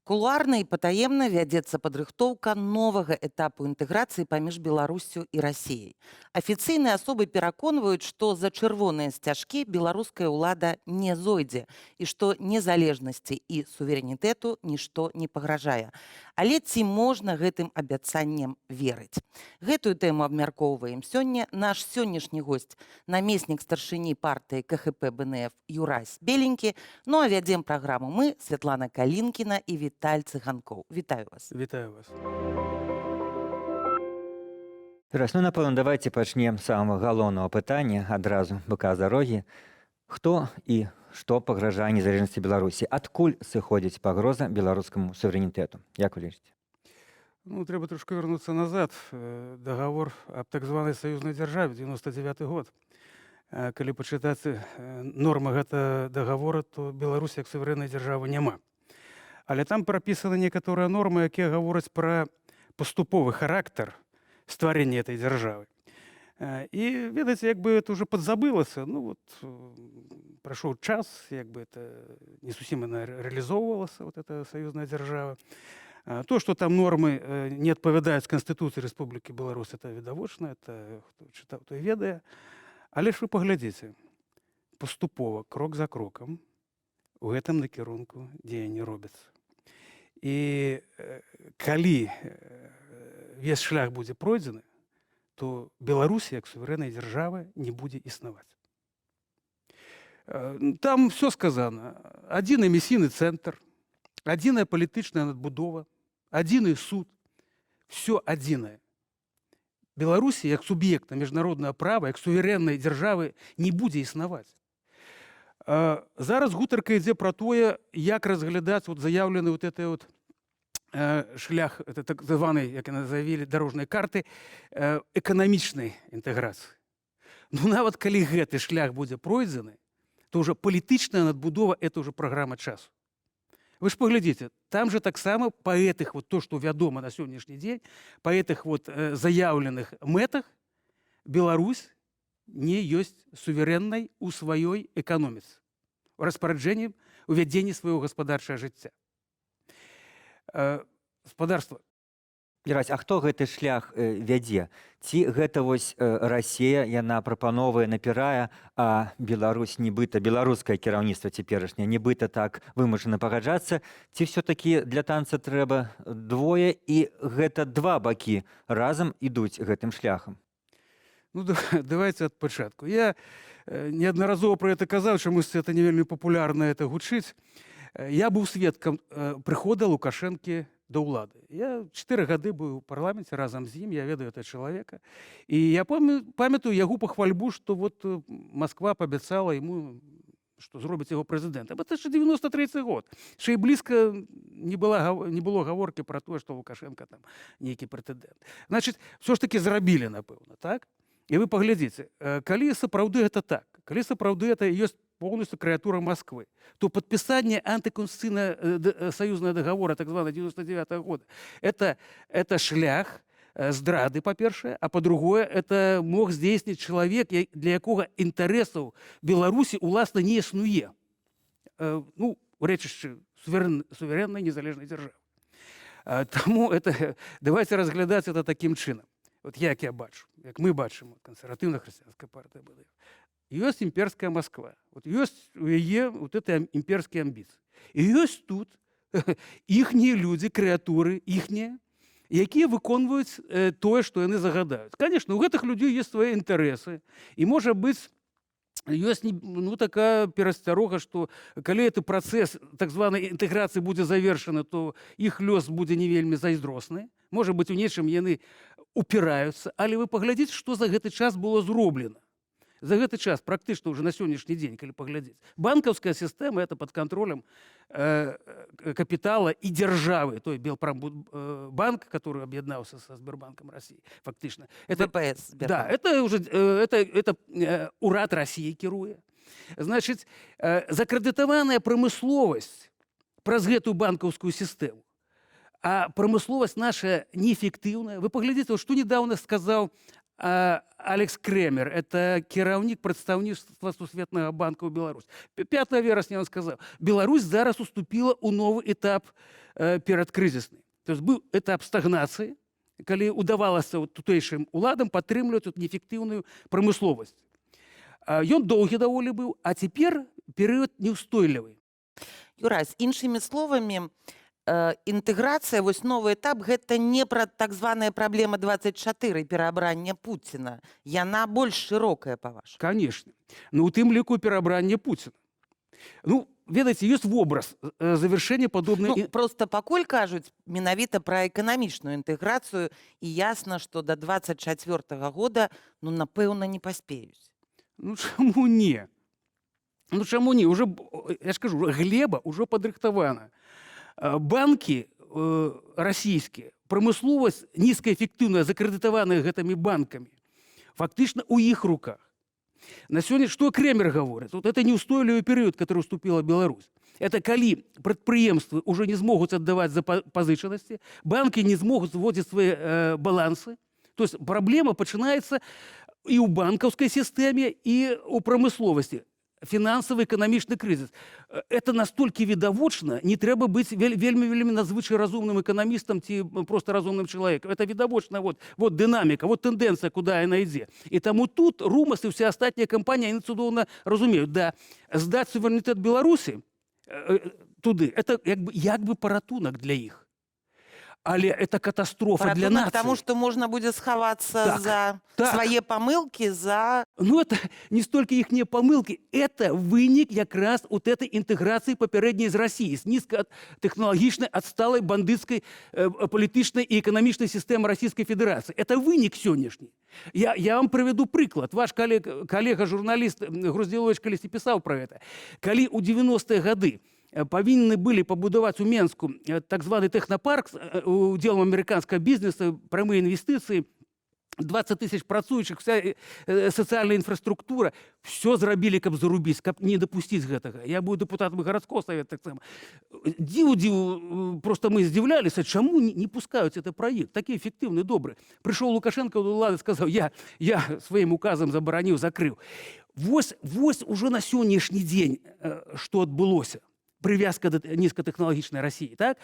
Кулуарна і патаемна вядзецца падрыхтоўка новага этапу інтэграцыі паміж Беларусю і Расіяй. Афіцыйныя асобы пераконваюць, што за чырвоныя сцяжкі беларуская ўлада не зойдзе і што незалежнасці і суверэнітэту нішто не пагражае. Але ці можна гэтым абяцанням верыць? Гэтую тэму абмяркоўваем сёння. Наш сённяшні госць – намеснік старшыні партыі КХП БНФ Юрась Беленькі. Ну а вядзем праграму мы, Святлана Калінкіна і Віталь Цыганкоў. Вітаю вас. Вітаю вас. Юрась, напэўна, давайте пачнем з самага галоўнага пытання адразу быка за рогі. Хто і што пагражае незалежнасці Беларусі? Адкуль сыходзіць пагроза беларускаму суверэнітэту? Як вы лічыце? Трэба трошки вернуться назад. Договор об так званой союзной державе, 99 год. Калі пачытаць нормы гэтага договора, то Беларусь як суверэннай дзяржавы няма. Але там прапісаны некаторыя нормы, якія гавораць пра паступовы характар стварэння этой дзяржавы. І, ведаеце, як бы это уже подзабылася. Прайшоў час, як бы это не зусім реалізоўвалася, вот эта союзная дзяржава. То, что там нормы не адпавядаюць Конституцыі Рэспублікі Беларусь, это відавочна, это хто чытаў, той ведае. Але ж вы паглядзіце, паступова, крок за крокам, у гэтым накірунку дзеянні робяцца. І калі весь шлях будзе пройдзены, то Беларусь як суверэннай дзяржавы не будзе існаваць. Там все сказано. Адзін эмісійны цэнтр, адзіная палітычная надбудова, адзіны суд, все адзінае. Беларусі як суб'екта міжнароднага права, як суверэннай дзяржавы не будзе існаваць. Зараз гутарка ідзе пра тое, як разглядаць заяўлены шлях, так званай, як яны заявілі, дарожнай карты эканамічнай інтэграцыі. Нават калі гэты шлях будзе пройдзены, то ўжо палітычная надбудова – это ўжо праграма часу. Вы ж паглядзіце, там же таксама па гэтых, то, што вядома на сённяшні дзень, па гэтых заяўленых мэтах Беларусь не ёсць суверэннай у сваёй эканоміцы, у распараджэнні, у вядзенні свайго гаспадарчага жыцця. Гаспадарства. Юрась, а хто гэты шлях вядзе? Ці гэта Расія, яна прапановвае, напірае, а Беларусь, нібыта, беларускае кіраўніцтва цяперашняе, нібыта так вымушана пагаджацца? Ці ўсё-такі для танца трэба двое, і гэта два бакі разам ідуць гэтым шляхам? Давайте ад пачатку. Я неаднаразова пра гэта казаў, чамусьці это не вельмі папулярна это гучыць. Я быў сведкам прыхода Лукашэнкі да ўлады. Я 4 гады быў у парламенце разам з ім, я ведаю этого чалавека. І я памятаю яго пахвальбу, што Москва паабяцала яму, што зробіць яго прэзідэнтам. Это ж 93 год. Ще і блізка не было гаворкі пра тое, што Лукашенко там нейкі прэтэндэнт. Значыць, все ж таки зрабілі, напэўна, так? І вы паглядзіце, калі сапраўды гэта так, калі сапраўды это ёсць полностью крэатура Москвы, то подписание антиконституционного союзного договора, так званого 99 года, это шлях здрады, по-першае, а по-другое, это мог здзейсніць чалавек, для якога інтарэсаў Беларусі уласна не існуе. У рэчышчы суверэннай незалежнай дзяржавы. Таму давайте разглядаць это такім чынам. Як я бачу, як мы бачым, кансерватыўна-хрысціянская партыя БДФ. Ёсць імперская Москва. Ёсць у яе это імперскія амбіцыі. І ёсць тут іхнія людзі, крэатуры, іхнія, якія выконваюць тое, што яны загадаюць. Конечно, у гэтых людзей ёсць свае інтарэсы. І, можа быць, ёсць такая перасцярога, што калі гэты працэс так званай інтэграцыі будзе завершаны, то іх лёс будзе не вельмі зайздросны. Можа быць, у нечым яны упіраюцца. Але вы паглядзіце, што за гэты час было зроблена. За гэты час, практычна уже на сённяшні дзень, калі паглядзець, банкаўская сістэма это под контролем капітала і дзяржавы, той Белпромбанк, который об'яднаўся са Сбербанком России, фактычна. ВПС. Да, это урад России кіруе. Значыць, закрэдытаваная прамысловасць праз гэтую банкаўскую сістэму, а прамысловасць наша неэфектыўная. Вы паглядзіце, што недавно сказаў Алекс Кремер, это кіраўнік прадстаўніцтва Сусветнага банка ў Беларусь. 5 верасня он сказаў: Беларусь зараз уступила ў новы этап перадкрызісны. То есть быў этап стагнацыі, калі удавалася тутэйшым уладам падтрымліваць неэфектыўную прамысловасць. Ён доўгі даволі быў, а цяпер перыяд неўстойлівы. Юрась, іншымі словамі, інтэграцыя, вось новы этап, гэта не пра так званая праблема 24 пераабрання Пуціна. Яна больш шырокая, па-вашаму. Конечно. Ну, у тым ліку пераабрання Пуціна. Ну, ведаеце, ёсць вобраз завяршэння падобнай... Ну, просто пакуль кажуць менавіта пра эканамічную інтэграцыю, і ясна, што да 24 года, ну, напэўна, не паспеюць. Ну, чаму не? Ну, чаму не? Уже, я ж кажу, глеба ўжо падрыхтавана. Банкі расійскія, прамысловасць нізкаэфектыўная, закрэдытаваная гэтымі банкамі, фактычна ў іх руках. На сёння што Кремер гаворыць? Вот это неустойлівы перыяд, который уступила Беларусь. Это калі прадпрыемствы ўжо не змогуць аддаваць за пазычанасці, банкі не змогуць зводзіць свае балансы. То есть праблема пачынаецца і ў банкаўскай сістэме, і ў прамысловасці. Фінансавы эканамічны крызіс. Это настолькі відавочна, не трэба быць вельмі надзвычай разумным эканамістам ці проста разумным чалавекам. Это відавочна, вот дынаміка, вот тэндэнцыя, куды яна ідзе. І таму тут РУМАС і ўсе астатнія кампаніі, яны цудоўна разумеюць, да, здаць суверэнітэт Беларусі туды, это як бы паратунак для іх. Але это катастрофа для нации. Потому что можно будет сховаться за свае памылки, за... Ну, это не столько ихние помылки, это вынік якраз вот этой интеграции папярэдняй з России, с низкотехнологичной, отсталой бандитской політычнай и экономичной системы Российской Федерации. Это вынік сённяшні. Я вам приведу прыклад. Ваш коллега-журналист Груздзілович калісьці пісаў про это. Калі ў 90-е гады павінны былі пабудаваць у Менску так званы тэхнапарк удзелам амерыканскага бізнеса, прамыя інвестыцыі, 20 тысяч працуючых, вся сацыяльная інфраструктура, все зрабілі, каб зарубіць, каб не дапусціць гэтага. Я быў дэпутатам гарадскога савета таксама. Дзіву, просто мы здзіўляліся, чаму не пускаюць этот праект, такі эфектыўны, добры. Прыйшоў Лукашенко до ўлады, сказаў: я сваім указам забараніў, закрыў. Вось ужо на сённяшні дзень што адбылося. Привязка до низкотехнологичной России, так?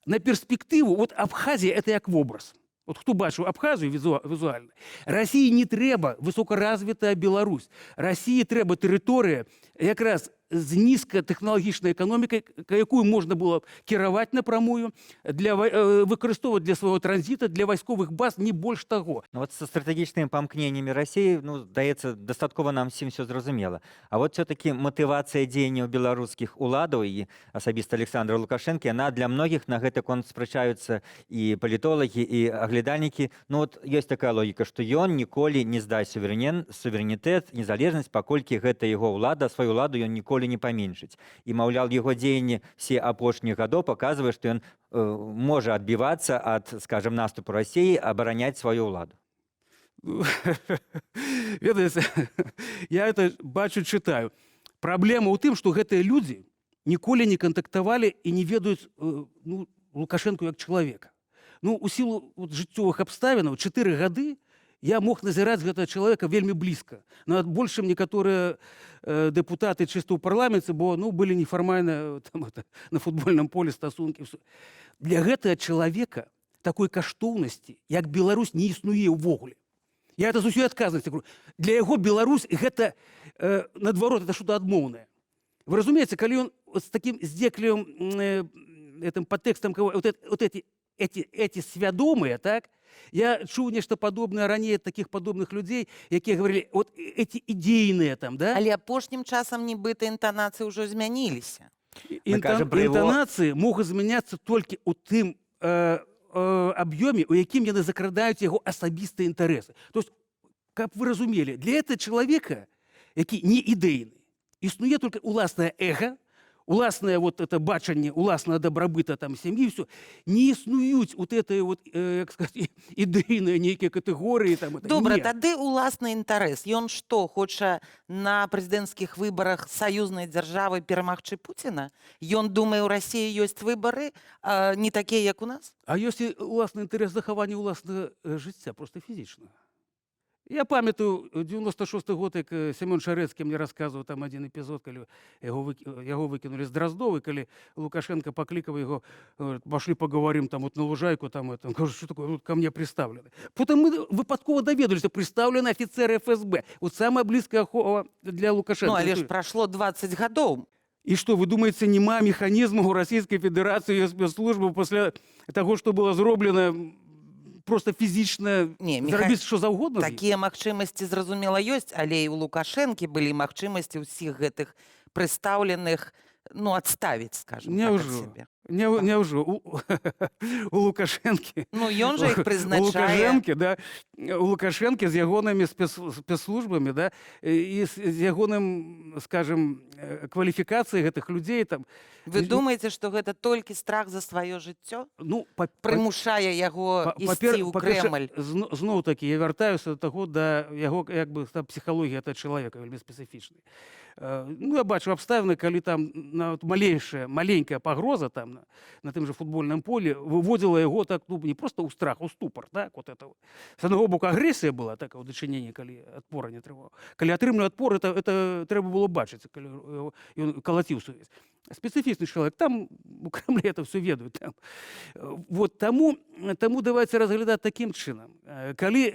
На перспективу, вот Абхазия – это як вобраз. Вот кто бачыў Абхазию визуально. России не трэба высокоразвитая Беларусь. России трэба тэрыторыя якраз з нізкатэхналагічнай эканомікай, якую можна было кіраваць напрамую, выкарыстоўваць для свайго транзіта, для вайсковых баз, не больш таго. Ну, вот со стратегічнымі памкненнямі России, ну, здаецца, дастаткова нам всім все зразумела. А вот все-таки мотивация дзеянняў беларускіх уладаў і асабіста Александра Лукашенко, яна для многіх на гэты конт спрачаюцца і палітолагі, і аглядальнікі. Ну, вот ёсць такая логіка, што ён ніколі не здасць суверэнітэт, незалежнасць, паколькі гэта яго ўлада, сваю ўладу ён ніколі не паменшыць. І, маўляў, яго дзеянні все апошніх гадоў паказвае, што ён можа адбівацца ад, скажем, наступу России, абараняць сваю ўладу. Ведаеце, я это бачу, чытаю. Праблема ў тым, што гэтыя людзі ніколі не кантактавалі і не ведаюць Лукашенко як чалавека. Ну, у сілу жыццёвых абставінаў 4 гады я мог назіраць гэтага чалавека вельмі блізка. Нават больш, чым некаторыя дэпутаты чыста ў парламенце, бо былі нефармальна на футбольным поле стасункі. Для гэтага чалавека такой каштоўнасці, як Беларусь, не існуе ўвогуле. Я это з усёй адказнасці говорю. Для яго Беларусь гэта, наадварот, это што-то адмоўнае. Вы разумееце, калі ён з такім здзеклівым падтэкстам, вот эти свядомыя, так? Я чуў нешта падобнае раней ад такіх падобных людзей, якія гаварылі, вот эти ідзейныя там, да? Але апошнім часам нібыта інтанацыі ўжо змяніліся. Інтанацыі могуць змяняцца толькі ў тым аб'ёме, у якім яны закрадаюць яго асабістыя інтарэсы. То есть, каб вы разумелі, для этого человека, які не ідэйны, існуе толькі уласнае эго, уласнае вот это бачанне, уласнае дабрабыта там сям'і, все, не існуюць вот этой вот, як сказаць, ідэйныя нейкія катэгорыі там. Добра, тады уласны інтарэс. Ён што, хоча на прэзідэнцкіх выбарах саюзнай дзяржавы перамагчы Пуціна? Ён думае, у Расіі ёсць выбары не такія, як у нас? А ёсць і уласны інтарэс захавання ўласнага жыцця, проста фізічнага. Я пам'ятаю 96-й год, як Семен Шарэцкі мне рассказываў там один эпизод, калі яго выкинули з Дроздовой, калі Лукашенко паклікаў яго, пошли поговорим там вот на лужайку, там это. Он кажет, что такое, вот ко мне приставлены. Потом мы выпадково доведалися, приставлены офицеры ФСБ. Вот самая близкая охова для Лукашенко. Ну, але ж прошло 20 гадоў. И что, вы думаете, нема механизма у Российской Федерации и спецслужбы после того, что было зроблено, просто фізічна зрабіць што заўгодна? Такія магчымасці, зразумела, ёсць, але і ў Лукашэнкі былі магчымасці ўсіх гэтых прыстаўленых, ну, адставіць, скажем так, ад сябе. Няўжо у Лукашэнкі, Ну, ён жа іх прызначае. У Лукашэнкі з ягонымі спецслужбамі, да, і з ягоным, скажем, кваліфікацыяй гэтых людзей там. Вы думаеце, што гэта толькі страх за сваё жыццё? Ну, Прымушае яго ісці ў Крэмль? Зноў такі, я вяртаюся да таго, да яго, як бы, псіхалогія этого чалавека вельмі спецыфічнай. Ну, я бачу абставіны, калі там маленькая пагроза там на тым же футбольным полі выводзіла яго так, ну, не просто ў страх, у ступор, так, вот это. З аднаго боку, агрэсія была такая ў дачыненні, калі адпора не трымаў. Калі атрымліваў адпор, это трэба было бачыць, калі ён калаціў сувязь. Специфичный человек, там у Кремля это все ведают. Там. Вот тому давайте разглядать таким чином. Коли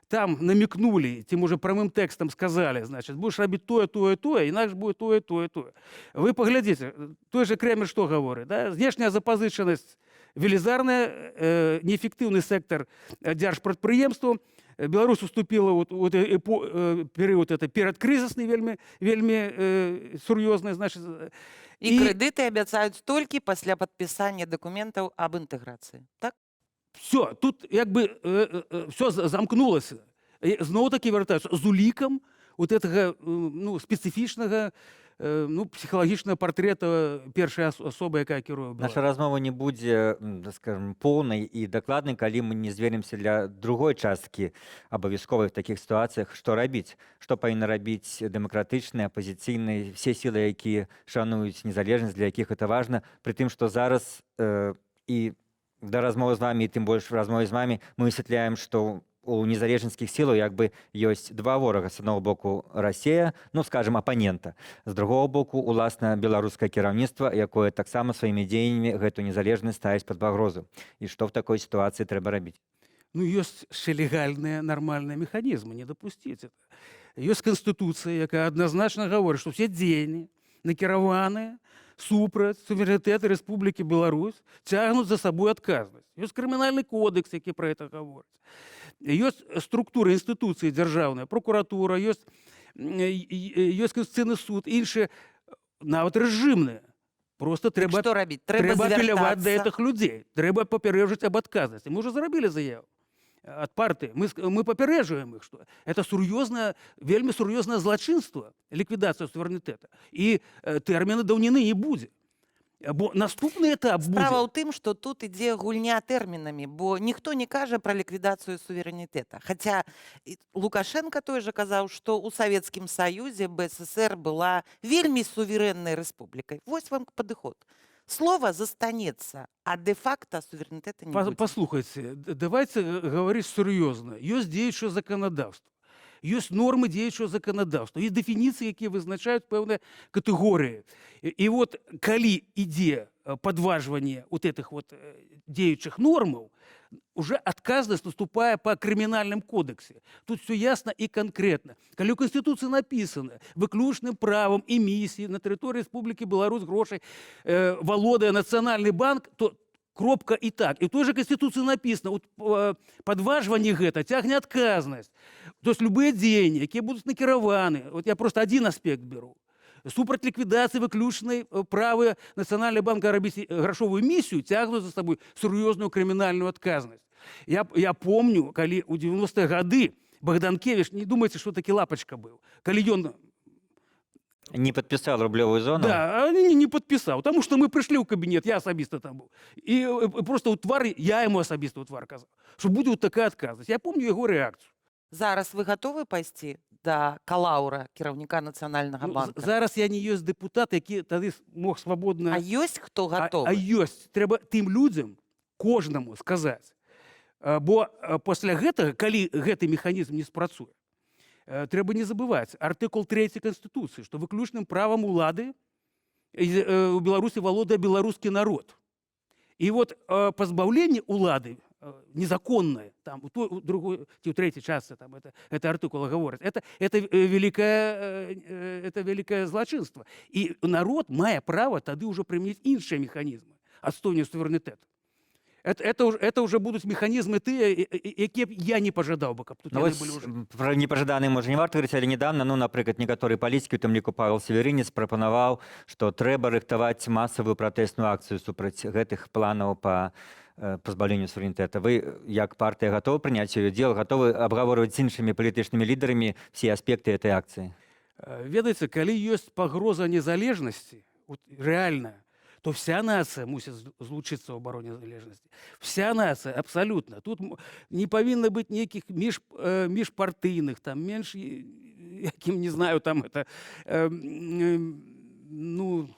там намекнули, тем уже прямым текстом сказали, значит, будешь робить тое, иначе будет тое. Вы поглядите, той же Кремль что говорит, да? Внешняя запозиченность, велизарная, неэффективный сектор держпрадпрыемству. Беларусь уступила вот перыяд это перадкрызісны вельмі сур'ёзны, значит. І крэдыты абяцаюць толькі пасля падпісання дакументаў аб інтэграцыі, так? Все, тут як бы все замкнулася. Зноў такі вяртаюся з улікам вот гэтага, ну, спецыфічнага, ну, псіхалагічнага партрета першай асобы, якая кіруе. Наша размова не будзе, скажем, поўнай і дакладнай, калі мы не звернемся для другой часткі абавязковай в такіх сітуацыях, што рабіць, што павінны рабіць дэмакратычныя, апазіцыйныя, все сілы, якія шануюць незалежнасць, для якіх это важна, пры тым, што зараз і да размовы з вамі, і тым больш размовы з вамі, мы высвятляем, што у незалежніцкіх сілаў як бы ёсць два ворага. З аднаго боку Расія, ну, скажем, апанента. З другого боку, уласна, беларускае кіраўніцтва, якое таксама сваімі дзеяннямі гэту незалежнасць ставіць пад пагрозу. І што в такой сітуацыі трэба рабіць? Ну, ёсць ще легальныя, нармальныя механізмы, не дапусціць это. Ёсць Канстытуцыя, якая адназначна гаворыць, што ўсе дзеянні, накіраваныя супраць суверэнітэта Рэспублікі Беларусь, цягнуць за сабой адказнасць. Ёсць крымінальны кодекс, які пра гэта гаворыць. Ёсць структура інстытуцыі дзяржаўная, прокуратура, ёсць Конституцыйны суд, іншыя, нават рэжымныя. Просто трэба апеляваць да гэтых людзей. Трэба папярэджваць аб адказнасці. Мы ўжо зрабілі заяву ад партыі. Мы папярэджваем іх, што это сур'ёзнае, вельмі сур'ёзнае злачынства, ліквідацыя суверэнітэта. І тэрміна даўніны не будзе. Бо наступны этап будзе. Справа ў тым, што тут ідзе гульня тэрмінамі, бо ніхто не кажа пра ліквідацыю суверэнітэта. Хаця Лукашенко той жа казаў, што ў Савецкім Саюзе БССР была вельмі суверэннай рэспублікай. Вось вам падыход. Слово застанецца, а де-факта суверэнітэта не будзе. Послухайце, давайте гаварыць сур'ёзна. Ёсць дзеючае заканадаўства. Ёсць нормы дзеючага заканадаўства, ёсць дэфініцыі, якія вызначаюць пэўныя катэгорыі. І вот калі ідзе падважванне вот этих вот дзеючых нормаў, уже адказнасць наступае па крымінальным кодексе. Тут все ясна і канкрэтна. Калі ў Канстытуцыі напісана выключным правам эмісіі на тэрыторыі Рэспублікі Беларусь грошай валодае Нацыянальны банк, то кропка і так. І ў той жа Канстытуцыі напісана, падважванне гэта цягне адказнасць. То есть любыя дзеянні, якія будуць накіраваны, вот я просто один аспект беру, супраць ліквідацыі выключнай правы Нацыянальнага банка рабіць грашовую місію, цягнуць за сабой сур'ёзную крымінальную адказнасць. Я помню, калі ў 90-е гады Богданкевич, не думайце, што такі лапачка быў, калі ён не подписал рублевую зону? Да, не подписал, потому что мы пришли в кабинет, я особисто там был. И просто у твар, я ему особисто у твар казал, что будет вот такая отказность. Я помню его реакцию. Зараз вы готовы пайсці да Калаўра, кіраўніка Нацыянальнага банка? Зараз я не ёсць дэпутат, які тады мог свабодна... А ёсць хто гатовы? А ёсць. Трэба тым людзям, кожнаму сказаць. Бо пасля гэтага, калі гэты механізм не спрацуе, трэба не забываць артыкул 3 Канстытуцыі, што выключным правам улады у Беларусі валодае беларускі народ. І вот пазбаўленне улады незаконное, там, у другой, ці ў трэцяй частцы, там, это артыкула гавораць, это великое злачынства. І народ мае права тады ўжо прымець іншыя механізмы адстойнення суверэнітэту. Это уже будут механизмы тыя, якія б я не пажадаў бы, каб тут Ну, яны вось былі ўжо. пра непажаданыя, можа, не варта говорыць, але недавно, ну, напрыклад, некаторыя палітыкі, у тым ліку Павел Северынец, прапанаваў, што трэба рыхтаваць масавую пратэсную акцыю супраць гэтых планаў па пазбаўленню суверэнітэта. Вы, як партыя, гатовы прыняць яе удзел, гатовы абгаворваць з іншымі палітычнымі лідарамі все аспекты этой акцыі? Ведаеце, калі ёсць пагроза незалежнасці, рэальная, то вся нация мусит злучиться в обороне незалежности. Вся нация, абсолютно. Тут не повинно быть никаких межпартийных, там, меньше, яким, не знаю, там это, ну,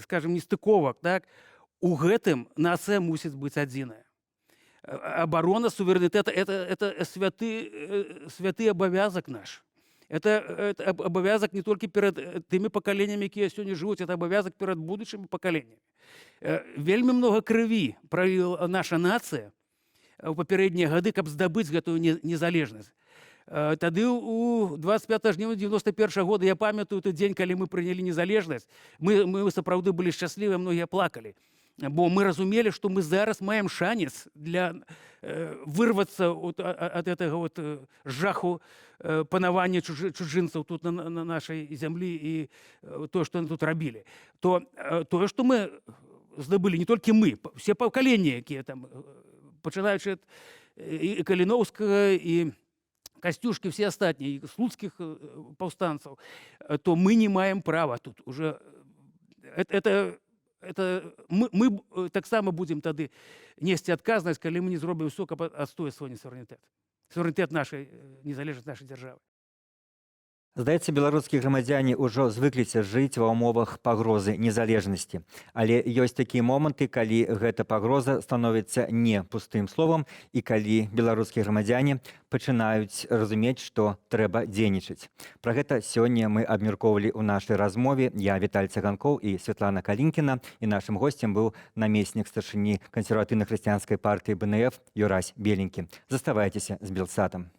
скажем, нестыковок, так? У гэтым нация мусит быть адзіная. Оборона суверенитета – это святы обовязок наш. Это обовязок не только перед теми поколениями, якія сёння жывуць, это обовязок перед будущими поколениями. Вельмі много крыві пролила наша нация у папярэднія гады, каб здабыць гэтую незалежнасць. Тады у 25 жніўня 91 года, я памятаю той дзень, калі мы прынялі незалежнасць, мы сапраўды былі шчаслівыя, многія плакалі. Бо мы разумелі, што мы зараз маем шанец для вырвацца ад гэтага вот жаху панавання чужынцаў тут на нашай зямлі і тое, што яны тут рабілі. Тое, што мы здабылі, не толькі мы, все пакаленні, якія там, пачынаючы і Каліноўскага, і Касцюшкі, все астатнія, і слуцкіх паўстанцаў, то мы не маем права тут уже. Мы таксама будзем тады несці адказнасць, калі мы не зробім усё, каб адстояць свой суверэнітэт. Суверэнітэт нашай, незалежнасць нашай дзяржавы. Здаецца, беларускія грамадзяне ўжо звыкліся жыць ва ўмовах пагрозы незалежнасці. Але ёсць такія моманты, калі гэта пагроза становіцца не пустым словам і калі беларускія грамадзяне пачынаюць разумець, што трэба дзейнічаць. Пра гэта сёння мы абмяркоўвалі ў нашай размове. Я Віталь Цаганкоў і Святлана Калінкіна. І нашым госцем быў намеснік старшыні кансерватыўна-хрысціянскай партыі БНФ Юрась Беленькі. Заставайцеся з Белсатам.